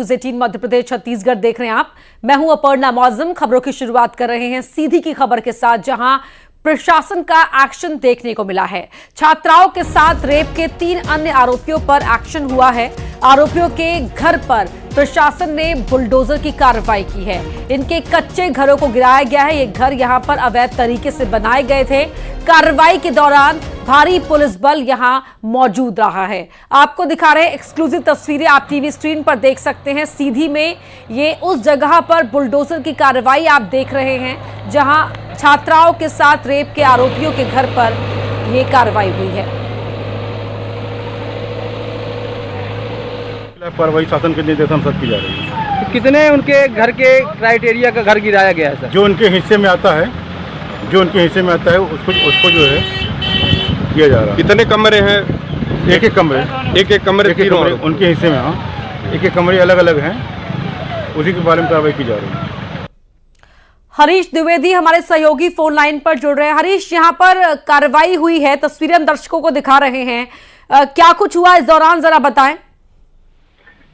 18 मध्य प्रदेश छत्तीसगढ़ देख रहे हैं आप। मैं हूं अपर्णा मौजम। खबरों की शुरुआत कर रहे हैं सीधी की खबर के साथ, जहां प्रशासन का एक्शन देखने को मिला है। छात्राओं के साथ रेप के 3 अन्य आरोपियों पर एक्शन हुआ है। आरोपियों के घर पर प्रशासन ने बुलडोजर की कार्रवाई की है। इनके कच्चे घरों को गिराया गया है। ये घर यहां पर अवैध तरीके से बनाए गए थे। कार्रवाई के दौरान भारी पुलिस बल यहां मौजूद रहा है। आपको दिखा रहे हैं एक्सक्लूसिव तस्वीरें, आप टीवी स्क्रीन पर देख सकते हैं। सीधी में ये उस जगह पर बुलडोजर की कार्रवाई आप देख रहे हैं जहां छात्राओं के साथ रेप के आरोपियों के घर पर यह कार्रवाई हुई है। कार्रवाई शासन के निर्देशानुसार की जा रही है। तो कितने उनके घर के क्राइटेरिया का घर गिराया गया है सर? जो उनके हिस्से में आता है, उसको जो है किया जा रहा है। कितने कमरे हैं? एक कमरे उनके हिस्से में। हाँ, एक कमरे अलग अलग हैं, उसी के बारे में कार्रवाई की जा रही है। हरीश द्विवेदी हमारे सहयोगी फोन लाइन पर जुड़ रहे हैं। हरीश, यहाँ पर कार्रवाई हुई है, तस्वीरें हम दर्शकों को दिखा रहे हैं। क्या कुछ हुआ इस दौरान, जरा बताएं।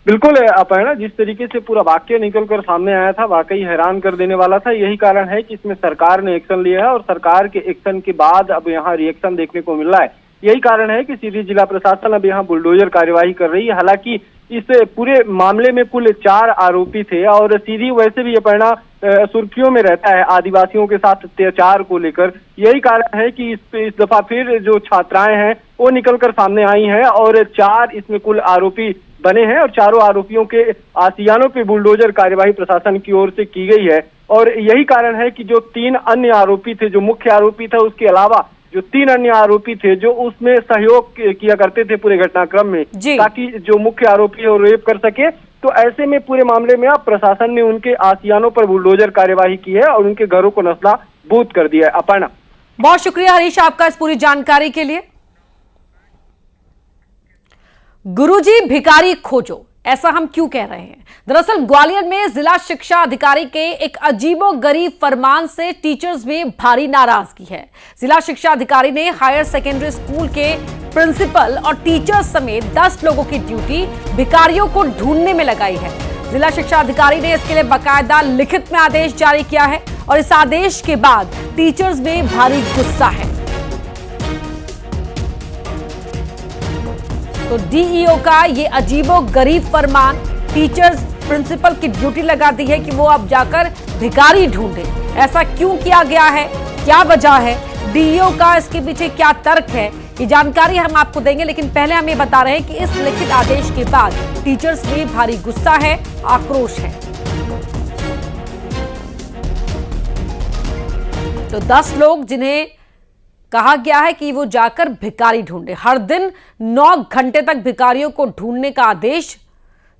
बिल्कुल अपर्णा, जिस तरीके से पूरा वाक्य निकलकर सामने आया था, वाकई हैरान कर देने वाला था। यही कारण है कि इसमें सरकार ने एक्शन लिया है और सरकार के एक्शन के बाद अब यहाँ रिएक्शन देखने को मिल रहा है। यही कारण है कि सीधी जिला प्रशासन अब यहाँ बुलडोजर कार्यवाही कर रही है। हालांकि इस पूरे मामले में कुल 4 आरोपी थे और सीधी वैसे भी अपर्णा सुर्खियों में रहता है आदिवासियों के साथ अत्याचार को लेकर। यही कारण है कि इस दफा फिर जो छात्राएं हैं वो निकलकर सामने आई हैं और 4 इसमें कुल आरोपी बने हैं और चारों आरोपियों के आशियानों पे बुलडोजर कार्यवाही प्रशासन की ओर से की गई है। और यही कारण है कि जो 3 अन्य आरोपी थे, जो मुख्य आरोपी था, उसके अलावा जो 3 अन्य आरोपी थे जो उसमें सहयोग किया करते थे पूरे घटनाक्रम में, ताकि जो मुख्य आरोपी है वो रेप कर सके। तो ऐसे में पूरे मामले में अब प्रशासन ने उनके आशियानों पर बुलडोजर कार्यवाही की है और उनके घरों को नस्ताबूद कर दिया है। अपर्णा, बहुत शुक्रिया हरीश आपका इस पूरी जानकारी के लिए। गुरुजी भिखारी खोजो, ऐसा हम क्यों कह रहे हैं? दरअसल ग्वालियर में जिला शिक्षा अधिकारी के एक अजीबोगरीब फरमान से टीचर्स में भारी नाराजगी है। जिला शिक्षा अधिकारी ने हायर सेकेंडरी स्कूल के प्रिंसिपल और टीचर्स समेत 10 लोगों की ड्यूटी भिखारियों को ढूंढने में लगाई है। जिला शिक्षा अधिकारी ने इसके लिए बाकायदा लिखित में आदेश जारी किया है और इस आदेश के बाद टीचर्स में भारी गुस्सा है। तो डीईओ का ये अजीबोगरीब फरमान टीचर्स प्रिंसिपल की ड्यूटी लगा दी है कि वो अब जाकर भिखारी ढूंढे। ऐसा क्यों किया गया है, क्या वजह है, डीईओ का इसके पीछे क्या तर्क है, ये जानकारी हम आपको देंगे। लेकिन पहले हम ये बता रहे हैं कि इस लिखित आदेश के बाद टीचर्स में भारी गुस्सा है, आक्रोश है। तो 10 लोग जिन्हें कहा गया है कि वो जाकर भिखारी ढूंढे, हर दिन 9 घंटे तक भिखारियों को ढूंढने का आदेश।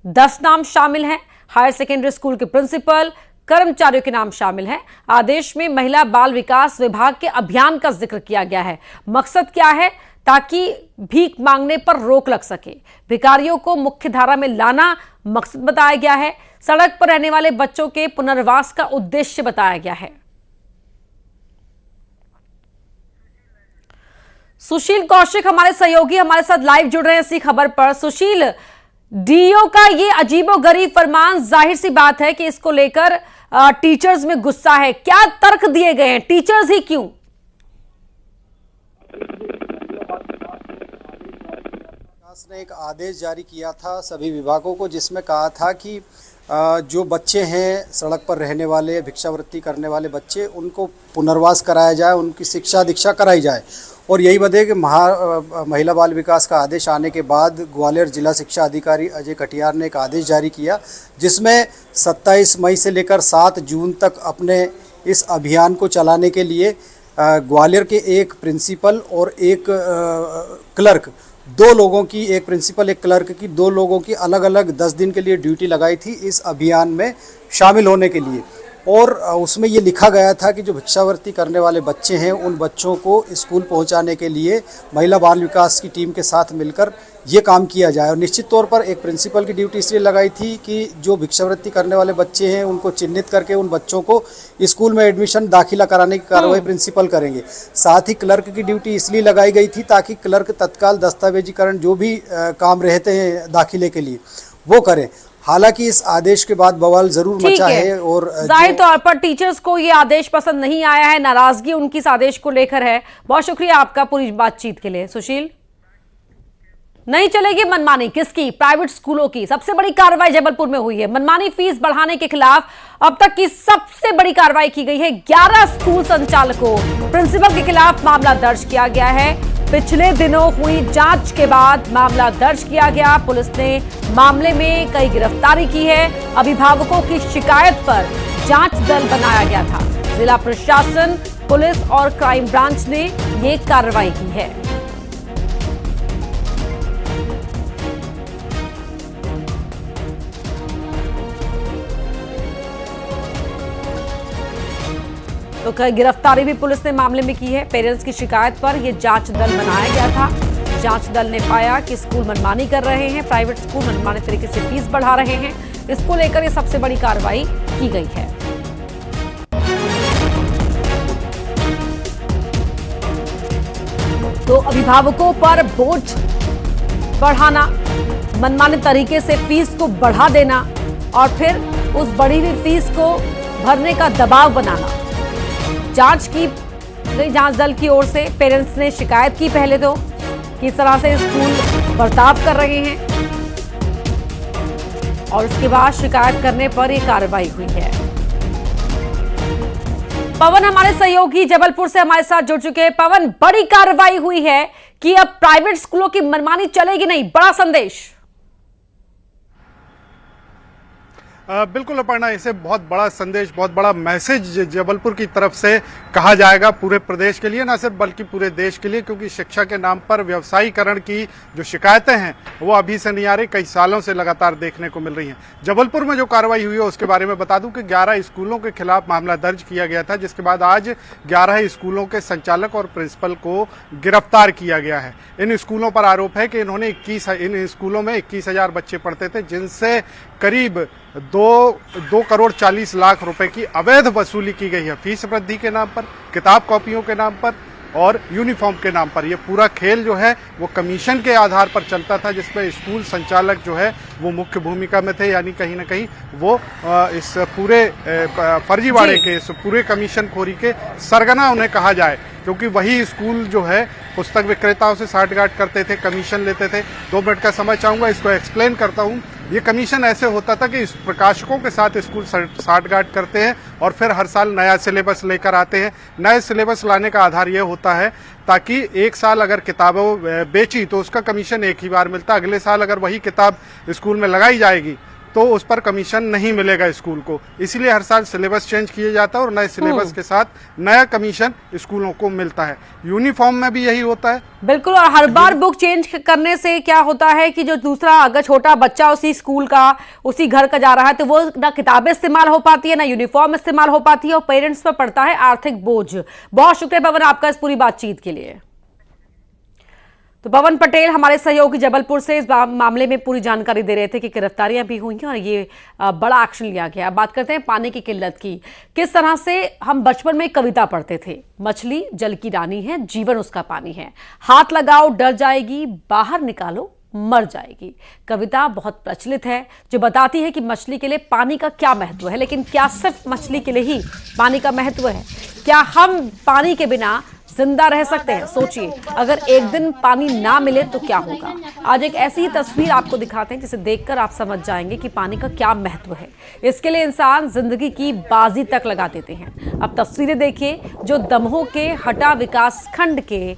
10 नाम शामिल हैं। हायर सेकेंडरी स्कूल के प्रिंसिपल, कर्मचारियों के नाम शामिल हैं। आदेश में महिला बाल विकास विभाग के अभियान का जिक्र किया गया है। मकसद क्या है? ताकि भीख मांगने पर रोक लग सके। भिखारियों को मुख्य धारा में लाना मकसद बताया गया है। सड़क पर रहने वाले बच्चों के पुनर्वास का उद्देश्य बताया गया है। सुशील कौशिक हमारे सहयोगी हमारे साथ लाइव जुड़ रहे हैं इसी खबर पर। सुशील, डीईओ का ये अजीबोगरीब फरमान, जाहिर सी बात है कि इसको लेकर टीचर्स में गुस्सा है। क्या तर्क दिए गए हैं, टीचर्स ही क्यों? ने एक आदेश जारी किया था सभी विभागों को, जिसमें कहा था कि जो बच्चे हैं सड़क पर रहने वाले, भिक्षावृत्ति करने वाले बच्चे, उनको पुनर्वास कराया जाए, उनकी शिक्षा दीक्षा कराई जाए। और यही वजह कि महिला बाल विकास का आदेश आने के बाद ग्वालियर जिला शिक्षा अधिकारी अजय कटियार ने एक आदेश जारी किया, जिसमें 27 मई से लेकर 7 जून तक अपने इस अभियान को चलाने के लिए ग्वालियर के एक प्रिंसिपल और एक क्लर्क, 2 लोगों की, एक प्रिंसिपल एक क्लर्क की, 2 लोगों की अलग अलग 10 दिन के लिए ड्यूटी लगाई थी इस अभियान में शामिल होने के लिए। और उसमें ये लिखा गया था कि जो भिक्षावृत्ति करने वाले बच्चे हैं उन बच्चों को स्कूल पहुंचाने के लिए महिला बाल विकास की टीम के साथ मिलकर ये काम किया जाए। और निश्चित तौर पर एक प्रिंसिपल की ड्यूटी इसलिए लगाई थी कि जो भिक्षावृत्ति करने वाले बच्चे हैं उनको चिन्हित करके उन बच्चों को स्कूल में एडमिशन दाखिला कराने की कार्रवाई प्रिंसिपल करेंगे। साथ ही क्लर्क की ड्यूटी इसलिए लगाई गई थी ताकि क्लर्क तत्काल दस्तावेजीकरण जो भी काम रहते हैं दाखिले के लिए वो करें। हालांकि इस आदेश के बाद बवाल जरूर ठीक मचा है है और जाहिर तौर पर टीचर्स को ये आदेश पसंद नहीं आया है, नाराजगी उनकी इस आदेश को लेकर है। बहुत शुक्रिया आपका पूरी बातचीत के लिए। सुशील, नहीं चलेगी मनमानी किसकी? प्राइवेट स्कूलों की। सबसे बड़ी कार्रवाई जबलपुर में हुई है। मनमानी फीस बढ़ाने के खिलाफ अब तक की सबसे बड़ी कार्रवाई की गई है। 11 स्कूल संचालकों, प्रिंसिपल के खिलाफ मामला दर्ज किया गया है। पिछले दिनों हुई जांच के बाद मामला दर्ज किया गया। पुलिस ने मामले में कई गिरफ्तारी की है। अभिभावकों की शिकायत पर जांच दल बनाया गया था। जिला प्रशासन, पुलिस और क्राइम ब्रांच ने ये कार्रवाई की है। तो कई गिरफ्तारी भी पुलिस ने मामले में की है। पेरेंट्स की शिकायत पर यह जांच दल बनाया गया था। जांच दल ने पाया कि स्कूल मनमानी कर रहे हैं, प्राइवेट स्कूल मनमानी तरीके से फीस बढ़ा रहे हैं। इसको लेकर यह सबसे बड़ी कार्रवाई की गई है। तो अभिभावकों पर बोझ बढ़ाना, मनमाने तरीके से फीस को बढ़ा देना और फिर उस बढ़ी हुई फीस को भरने का दबाव बनाना। जांच की गई जांच दल की ओर से। पेरेंट्स ने शिकायत की पहले तो किस तरह से स्कूल बर्ताव कर रहे हैं और उसके बाद शिकायत करने पर यह कार्रवाई हुई है। पवन हमारे सहयोगी जबलपुर से हमारे साथ जुड़ चुके हैं। पवन, बड़ी कार्रवाई हुई है कि अब प्राइवेट स्कूलों की मनमानी चलेगी नहीं, बड़ा संदेश। बिल्कुल अपर्णा, इसे बहुत बड़ा संदेश, बहुत बड़ा मैसेज जबलपुर की तरफ से कहा जाएगा पूरे प्रदेश के लिए, न सिर्फ बल्कि पूरे देश के लिए, क्योंकि शिक्षा के नाम पर व्यवसायीकरण की जो शिकायतें हैं वो अभी से नहीं आ रही, कई सालों से लगातार देखने को मिल रही हैं। जबलपुर में जो कार्रवाई हुई है उसके बारे में बता दूं कि 11 स्कूलों के खिलाफ मामला दर्ज किया गया था, जिसके बाद आज 11 स्कूलों के संचालक और प्रिंसिपल को गिरफ्तार किया गया है। इन स्कूलों पर आरोप है कि इन्होंने इन स्कूलों में 21,000 बच्चे पढ़ते थे, जिनसे करीब 2 करोड़ 40 लाख रुपए की अवैध वसूली की गई है, फीस वृद्धि के नाम पर, किताब कॉपियों के नाम पर और यूनिफॉर्म के नाम पर। ये पूरा खेल जो है वो कमीशन के आधार पर चलता था, जिसमें स्कूल संचालक जो है वो मुख्य भूमिका में थे, यानी कहीं ना कहीं वो इस पूरे फर्जीवाड़े के, इस पूरे कमीशन खोरी के सरगना उन्हें कहा जाए, क्योंकि वही स्कूल जो है पुस्तक विक्रेताओं से साठगांठ करते थे, कमीशन लेते थे। 2 मिनट का समय चाहूंगा, इसको एक्सप्लेन करता हूं। ये कमीशन ऐसे होता था कि प्रकाशकों के साथ स्कूल साठगांठ करते हैं और फिर हर साल नया सिलेबस लेकर आते हैं। नए सिलेबस लाने का आधार ये होता है ताकि एक साल अगर किताबें बेची तो उसका कमीशन एक ही बार मिलता, अगले साल अगर वही किताब स्कूल में लगाई जाएगी तो उस पर कमीशन नहीं मिलेगा स्कूल को। इसलिए हर साल सिलेबस चेंज किया जाता है और नए सिलेबस के साथ नया कमीशन स्कूलों को मिलता है। यूनिफॉर्म में भी यही होता है। बिल्कुल, और हर बार बुक चेंज करने से क्या होता है कि जो दूसरा अगर छोटा बच्चा उसी स्कूल का, उसी घर का जा रहा है तो वो ना किताबें इस्तेमाल हो पाती है, ना यूनिफॉर्म इस्तेमाल हो पाती है और पेरेंट्स पर पड़ता है आर्थिक बोझ। बहुत शुक्रिया पवन आपका इस पूरी बातचीत के लिए। तो पवन पटेल हमारे सहयोगी जबलपुर से इस मामले में पूरी जानकारी दे रहे थे कि गिरफ्तारियां भी हुई हैं और ये बड़ा एक्शन लिया गया। बात करते हैं पानी की किल्लत की। किस तरह से हम बचपन में कविता पढ़ते थे, मछली जल की रानी है, जीवन उसका पानी है, हाथ लगाओ डर जाएगी, बाहर निकालो मर जाएगी। कविता बहुत प्रचलित है जो बताती है कि मछली के लिए पानी का क्या महत्व है। लेकिन क्या सिर्फ मछली के लिए ही पानी का महत्व है? क्या हम पानी के बिना जिंदा रह सकते हैं? सोचिए, अगर एक दिन पानी ना मिले तो क्या होगा। आज एक ऐसी ही तस्वीर आपको दिखाते हैं जिसे देखकर आप समझ जाएंगे कि पानी का क्या महत्व है। इसके लिए इंसान जिंदगी की बाजी तक लगा देते हैं। अब तस्वीरें देखिए जो दमोह के हटा विकास खंड के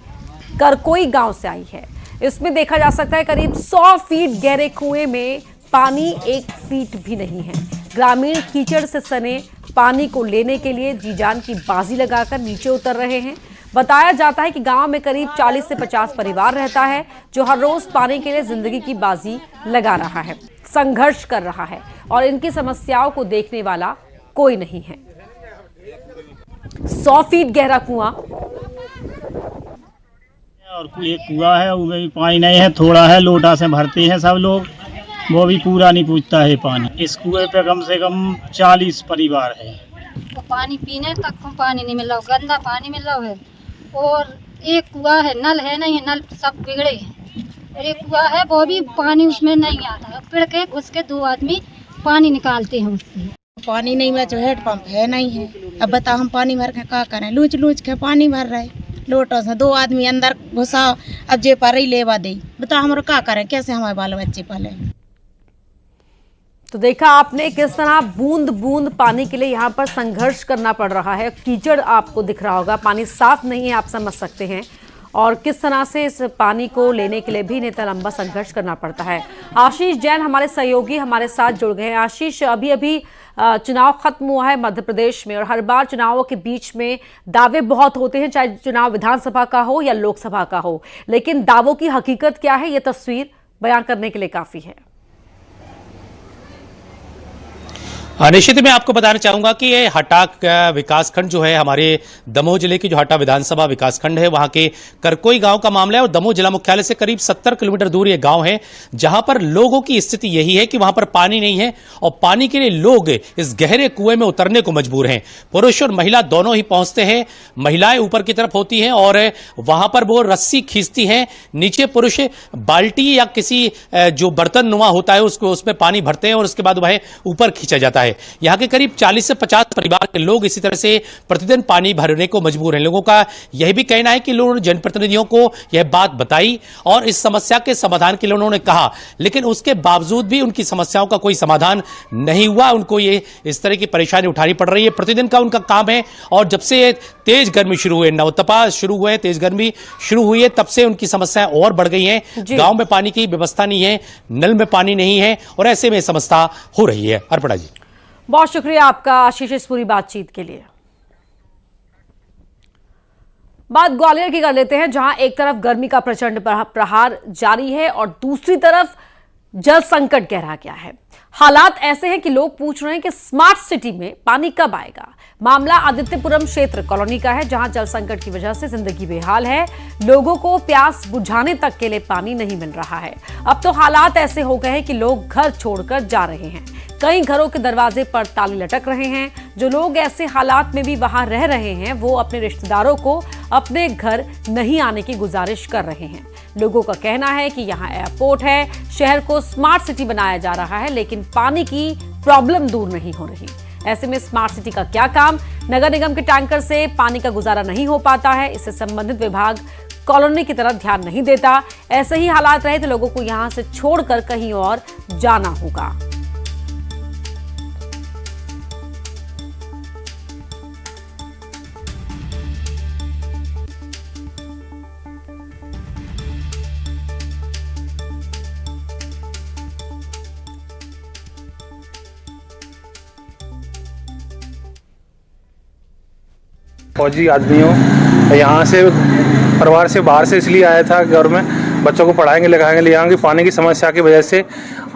करकोई गांव से आई है। इसमें देखा जा सकता है करीब 100 फीट गहरे कुएं में पानी 1 फीट भी नहीं है। ग्रामीण कीचड़ से सने पानी को लेने के लिए जी जान की बाजी लगाकर नीचे उतर रहे हैं। बताया जाता है कि गांव में करीब 40 से 50 परिवार रहता है जो हर रोज पानी के लिए जिंदगी की बाजी लगा रहा है, संघर्ष कर रहा है और इनकी समस्याओं को देखने वाला कोई नहीं है। 100 फीट गहरा कुआं और एक कुआं है, उसमें भी पानी नहीं है, थोड़ा है, लोटा से भरते हैं सब लोग, वो भी पूरा नहीं पूछता है पानी। इस कुएं पे कम से कम 40 परिवार है। तो पानी पीने तक को पानी नहीं मिल रहा, गंदा पानी मिल रहा है। और एक कुआं है, नल है नहीं है, नल सब बिगड़े हैं। और एक कुआं है वो भी पानी उसमें नहीं आता है, पेड़ के घुस के 2 आदमी पानी निकालते हैं उससे। पानी नहीं में जो हैंड पंप है नहीं है। अब बताओ हम पानी भर के क्या करें, लूच लूच के पानी भर रहे लोटों से, 2 आदमी अंदर घुसाओ, अब जे पर ही लेवा दे, बताओ हमारे क्या करें, कैसे हमारे बाल बच्चे पाले। तो देखा आपने किस तरह बूंद बूंद पानी के लिए यहाँ पर संघर्ष करना पड़ रहा है। कीचड़ आपको दिख रहा होगा, पानी साफ नहीं है, आप समझ सकते हैं। और किस तरह से इस पानी को लेने के लिए भी इन्हें लंबा संघर्ष करना पड़ता है। आशीष जैन हमारे सहयोगी हमारे साथ जुड़ गए हैं। आशीष, अभी अभी चुनाव खत्म हुआ है मध्य प्रदेश में, और हर बार चुनावों के बीच में दावे बहुत होते हैं, चाहे चुनाव विधानसभा का हो या लोकसभा का हो, लेकिन दावों की हकीकत क्या है, ये तस्वीर बयान करने के लिए काफी है। निश्चित मैं आपको बताना चाहूंगा कि ये हटा विकासखंड जो है हमारे दमोह जिले की जो हटा विधानसभा विकासखंड है, वहां के करकोई गांव का मामला है। और दमोह जिला मुख्यालय से करीब 70 किलोमीटर दूर ये गांव है, जहां पर लोगों की स्थिति यही है कि वहां पर पानी नहीं है और पानी के लिए लोग इस गहरे कुएं में उतरने को मजबूर हैं। पुरुष और महिला दोनों ही पहुंचते हैं। महिलाएं ऊपर की तरफ होती हैं और वहां पर वो रस्सी खींचती हैं, नीचे पुरुष बाल्टी या किसी जो बर्तन नुमा होता है उसको उसमें पानी भरते हैं और उसके बाद वह ऊपर खींचा जाता है। यहां के करीब 40 से 50 परिवार के लोग इसी तरह से प्रतिदिन पानी भरने को मजबूर हैं। लोगों का यह भी कहना है कि लोगों ने जनप्रतिनिधियों को यह बात बताई और इस समस्या के समाधान के लिए उन्होंने कहा, लेकिन उसके बावजूद भी उनकी समस्याओं का कोई समाधान नहीं हुआ। उनको ये इस तरह की परेशानी उठानी पड़ रही है, प्रतिदिन का उनका काम है। और जब से तेज गर्मी शुरू हुई, नवतपा शुरू हुए, तेज गर्मी शुरू हुई है, तब से उनकी समस्याएं और बढ़ गई हैं। गांव में पानी की व्यवस्था नहीं है, नल में पानी नहीं है और ऐसे में समस्या हो रही है। अर्पणा जी, बहुत शुक्रिया आपका आशीष इस पूरी बातचीत के लिए। बात ग्वालियर की कर लेते हैं, जहां एक तरफ गर्मी का प्रचंड प्रहार जारी है और दूसरी तरफ जल संकट गहरा गया है। हालात ऐसे हैं कि लोग पूछ रहे हैं कि स्मार्ट सिटी में पानी कब आएगा। मामला आदित्यपुरम क्षेत्र कॉलोनी का है, जहां जल संकट की वजह से जिंदगी बेहाल है। लोगों को प्यास बुझाने तक के लिए पानी नहीं मिल रहा है। अब तो हालात ऐसे हो गए हैं कि लोग घर छोड़कर जा रहे हैं। कई घरों के दरवाजे पर ताले लटक रहे हैं। जो लोग ऐसे हालात में भी वहां रह रहे हैं, वो अपने रिश्तेदारों को अपने घर नहीं आने की गुजारिश कर रहे हैं। लोगों का कहना है कि यहाँ एयरपोर्ट है, शहर को स्मार्ट सिटी बनाया जा रहा है, लेकिन पानी की प्रॉब्लम दूर नहीं हो रही। ऐसे में स्मार्ट सिटी का क्या काम? नगर निगम के टैंकर से पानी का गुजारा नहीं हो पाता है। इससे संबंधित विभाग कॉलोनी की तरफ ध्यान नहीं देता। ऐसे ही हालात रहे तो लोगों को यहां से छोड़कर कहीं और जाना होगा। फौजी आदमी हो, यहाँ से परिवार से बाहर से इसलिए आया था घर में बच्चों को पढ़ाएंगे लिखाएंगे ले आएंगे। पानी की समस्या की वजह से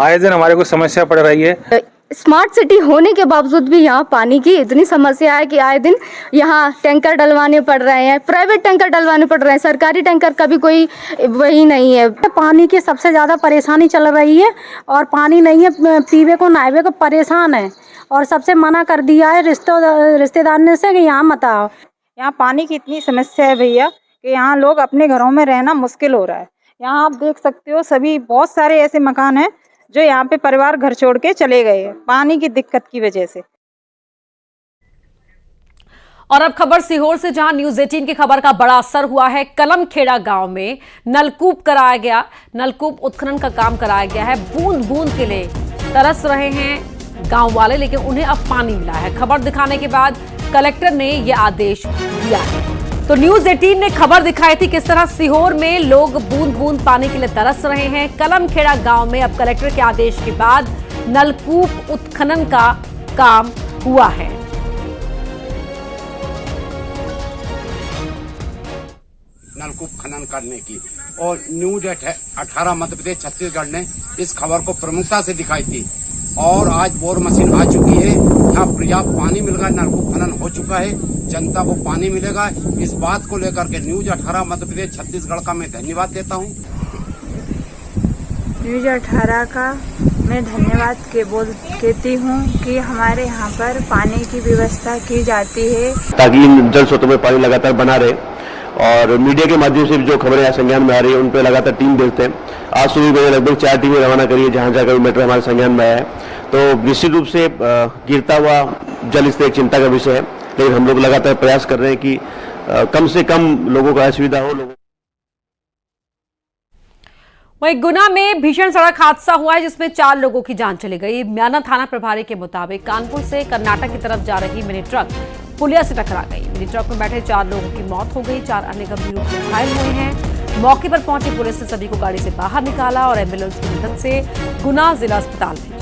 आए दिन हमारे को समस्या पड़ रही है। स्मार्ट सिटी होने के बावजूद भी यहाँ पानी की इतनी समस्या है कि आए दिन यहाँ टैंकर डलवाने पड़ रहे हैं, प्राइवेट टैंकर डलवाने पड़ रहे हैं, सरकारी टैंकर का भी कोई वही नहीं है। पानी की सबसे ज़्यादा परेशानी चल रही है और पानी नहीं है, पीवे को नहावे को परेशान है और सबसे मना कर दिया है रिश्तेदार ने से कि यहाँ मत आओ। यहाँ पानी की इतनी समस्या है भैया कि यहाँ लोग अपने घरों में रहना मुश्किल हो रहा है। यहाँ आप देख सकते हो सभी बहुत सारे ऐसे मकान हैं जो यहाँ पे परिवार घर छोड़ के चले गए हैं पानी की दिक्कत की वजह से। और अब खबर सीहोर से, जहां न्यूज 18 की खबर का बड़ा असर हुआ है। कलमखेड़ा गांव में नलकूप कराया गया, नलकूप उत्खनन का काम कराया गया है। बूंद बूंद के लिए तरस रहे हैं गांव वाले, लेकिन उन्हें अब पानी मिला है। खबर दिखाने के बाद कलेक्टर ने यह आदेश दिया है। तो न्यूज 18 ने खबर दिखाई थी किस तरह सीहोर में लोग बूंद बूंद पानी के लिए तरस रहे हैं। कलमखेड़ा गांव में अब कलेक्टर के आदेश के बाद नलकूप उत्खनन का काम हुआ है। नलकूप खनन करने की, और न्यूज 18 मध्य प्रदेश छत्तीसगढ़ ने इस खबर को प्रमुखता से दिखाई थी। और आज बोर मशीन आ चुकी है, यहाँ पर्याप्त पानी मिल गया, नलकूप खनन हो चुका है, जनता को पानी मिलेगा। इस बात को लेकर के न्यूज 18 मध्य प्रदेश छत्तीसगढ़ का मैं धन्यवाद देता हूँ। न्यूज 18 का मैं धन्यवाद कहती हूँ कि हमारे यहाँ पर पानी की व्यवस्था की जाती है ताकि इन जल स्रोतों में पानी लगातार बना रहे। और मीडिया के माध्यम से जो खबरें यहाँ संज्ञान में आ रही है उन पर लगातार टीम भेजते हैं। आज सुबह मैंने लगभग 4 टीमें रवाना करी है, जहाँ जहाँ कभी मैटर हमारे संज्ञान में आया है। तो निश्चित रूप से गिरता हुआ जल स्तर एक चिंता का विषय है, लेकिन हम लोग लगातार प्रयास कर रहे हैं कि कम से कम लोगों को असुविधा हो। वहीं गुना में भीषण सड़क हादसा हुआ है जिसमें 4 लोगों की जान चली गई। म्याना थाना प्रभारी के मुताबिक कानपुर से कर्नाटक की तरफ जा रही मिनी ट्रक पुलिया से टकरा गई। मिनी ट्रक में बैठे 4 लोगों की मौत हो गई, 4 अन्य गंभीर रूप से घायल हुए हैं। मौके पर पहुंची पुलिस ने सभी को गाड़ी से बाहर निकाला और एम्बुलेंस की मदद से गुना जिला अस्पताल भेजा।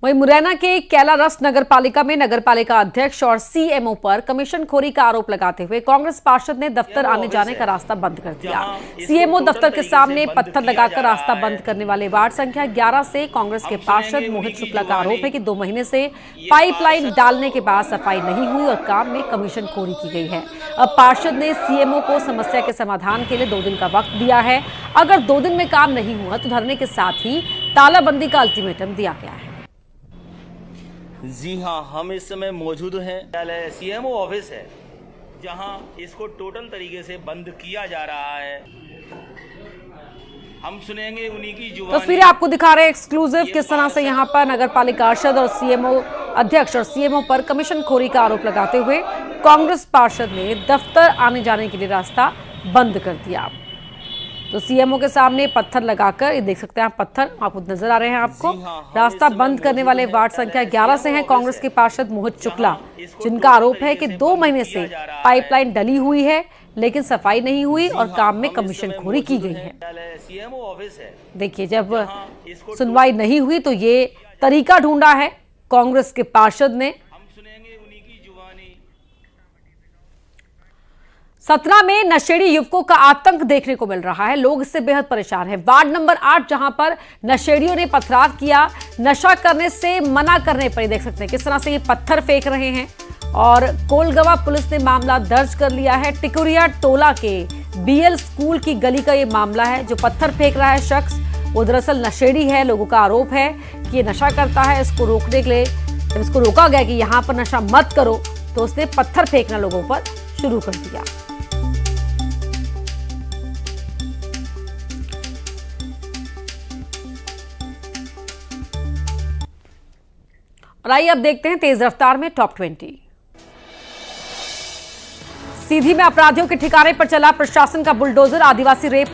वहीं मुरैना के कैलारस नगरपालिका में नगरपालिका अध्यक्ष और सीएमओ पर कमीशनखोरी का आरोप लगाते हुए कांग्रेस पार्षद ने दफ्तर आने जाने का रास्ता बंद कर दिया। सीएमओ दफ्तर के सामने पत्थर लगाकर रास्ता बंद करने वाले वार्ड संख्या 11 से कांग्रेस के पार्षद मोहित शुक्ला का आरोप है कि 2 महीने से पाइपलाइन डालने के बाद सफाई नहीं हुई और काम में कमीशनखोरी की गई है। अब पार्षद ने सीएमओ को समस्या के समाधान के लिए 2 दिन का वक्त दिया है। अगर 2 दिन में काम नहीं हुआ तो धरने के साथ ही तालाबंदी का अल्टीमेटम दिया गया है। जी हाँ, हम इस समय मौजूद हैं सीएमओ ऑफिस है जहां इसको टोटल तरीके से बंद किया जा रहा है। हम सुनेंगे उन्हीं की जुबानी। तस्वीरें आपको दिखा रहे हैं एक्सक्लूसिव किस तरह से यहां पर नगरपालिका पार्षद और सीएमओ अध्यक्ष और सीएमओ पर कमीशनखोरी का आरोप लगाते हुए कांग्रेस पार्षद ने दफ्तर आने जाने के लिए रास्ता बंद कर दिया। तो सीएमओ के सामने पत्थर लगाकर, ये देख सकते हैं आप, पत्थर आपको नजर आ रहे हैं आपको। रास्ता बंद करने वाले वार्ड संख्या 11 से हैं कांग्रेस के पार्षद मोहित शुक्ला, जिनका आरोप है कि 2 महीने से पाइपलाइन डली हुई है लेकिन सफाई नहीं हुई और काम में कमीशनखोरी की गई है। देखिए, जब सुनवाई नहीं हुई तो ये तरीका ढूंढा है कांग्रेस के पार्षद ने। सतना में नशेड़ी युवकों का आतंक देखने को मिल रहा है। लोग इससे बेहद परेशान हैं। वार्ड नंबर 8 जहां पर नशेड़ियों ने पथराव किया, नशा करने से मना करने पर देख सकते हैं किस तरह से ये पत्थर फेंक रहे हैं। और कोलगवा पुलिस ने मामला दर्ज कर लिया है। टिकुरिया टोला के बीएल स्कूल की गली का ये मामला है। जो पत्थर फेंक रहा है शख्स, वो दरअसल नशेड़ी है। लोगों का आरोप है कि ये नशा करता है। इसको रोकने के लिए जब इसको रोका गया कि यहाँ पर नशा मत करो, तो उसने पत्थर फेंकना लोगों पर शुरू कर दिया। और आइए अब देखते हैं तेज रफ्तार में टॉप 20। सीधी में अपराधियों के ठिकाने पर चला प्रशासन का बुलडोजर। आदिवासी रेप